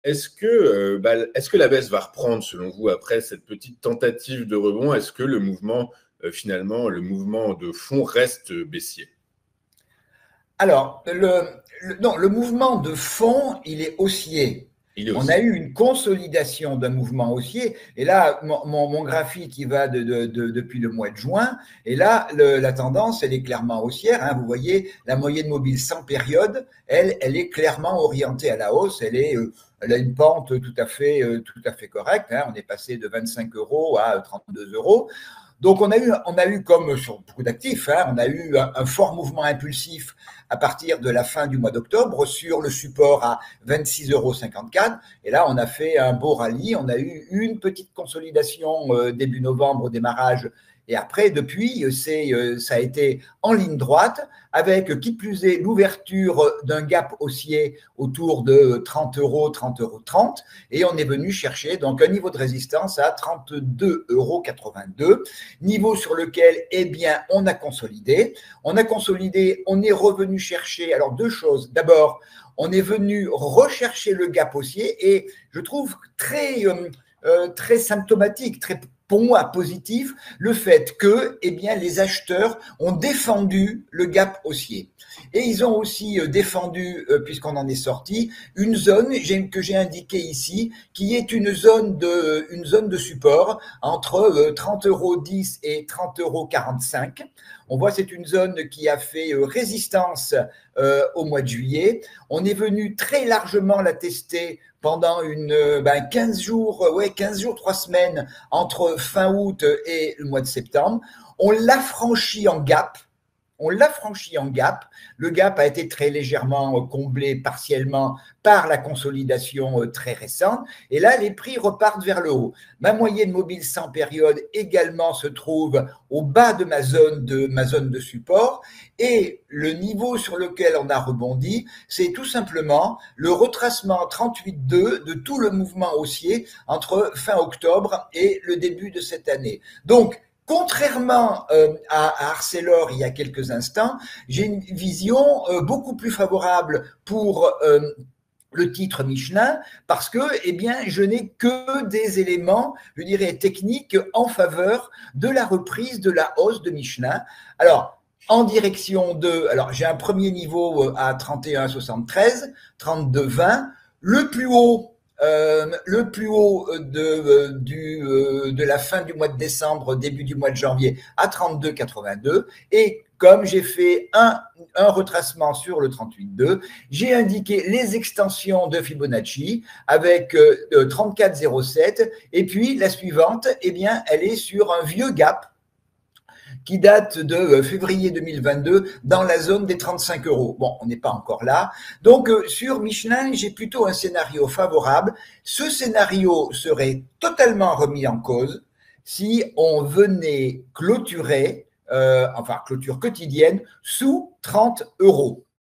est-ce que la baisse va reprendre selon vous après cette petite tentative de rebond? Est-ce que le mouvement, finalement, le mouvement de fond reste baissier? Alors, non, le mouvement de fond, il est haussier. Il est On a haussier. eu une consolidation d'un mouvement haussier. Et là, mon graphique, il va depuis le mois de juin. Et là, la tendance, elle est clairement haussière, hein. Vous voyez, la moyenne mobile sans période, elle est clairement orientée à la hausse. Elle a une pente tout à fait correcte, hein. On est passé de 25 euros à 32 euros. Donc, on a eu comme sur beaucoup d'actifs, hein, on a eu un fort mouvement impulsif à partir de la fin du mois d'octobre sur le support à 26,54 euros. Et là, on a fait un beau rallye. On a eu une petite consolidation début novembre au démarrage. Et après, depuis, ça a été en ligne droite, avec qui plus est l'ouverture d'un gap haussier autour de 30 euros, 30 euros 30. Et on est venu chercher donc un niveau de résistance à 32,82 euros. Niveau sur lequel, eh bien, on a consolidé. On a consolidé, on est revenu chercher, alors deux choses. D'abord, on est venu rechercher le gap haussier et je trouve très symptomatique, très pour moi positif, le fait que eh bien, les acheteurs ont défendu le gap haussier. Et ils ont aussi défendu, puisqu'on en est sorti, une zone que j'ai indiquée ici, qui est une zone de support entre 30,10 euros et 30,45 euros. On voit c'est une zone qui a fait résistance au mois de juillet. On est venu très largement la tester pendant 15 jours, 3 semaines entre fin août et le mois de septembre. On l'a franchi en gap. On l'a franchi en gap. Le gap a été très légèrement comblé partiellement par la consolidation très récente. Et là, les prix repartent vers le haut. Ma moyenne mobile sans période également se trouve au bas de ma zone de support. Et le niveau sur lequel on a rebondi, c'est tout simplement le retracement 38,2 de tout le mouvement haussier entre fin octobre et le début de cette année. Donc, contrairement à Arcelor il y a quelques instants, j'ai une vision beaucoup plus favorable pour le titre Michelin parce que eh bien, je n'ai que des éléments, je dirais, techniques en faveur de la reprise de la hausse de Michelin. Alors, en direction de... Alors, j'ai un premier niveau à 31,73, 32,20. Le plus haut de la fin du mois de décembre, début du mois de janvier à 32,82. Et comme j'ai fait un retracement sur le 38,2, j'ai indiqué les extensions de Fibonacci avec 34,07. Et puis la suivante, eh bien, elle est sur un vieux gap qui date de février 2022 dans la zone des 35 euros. Bon, on n'est pas encore là. Donc, sur Michelin, j'ai plutôt un scénario favorable. Ce scénario serait totalement remis en cause si on venait clôturer, clôture quotidienne, sous 30 euros.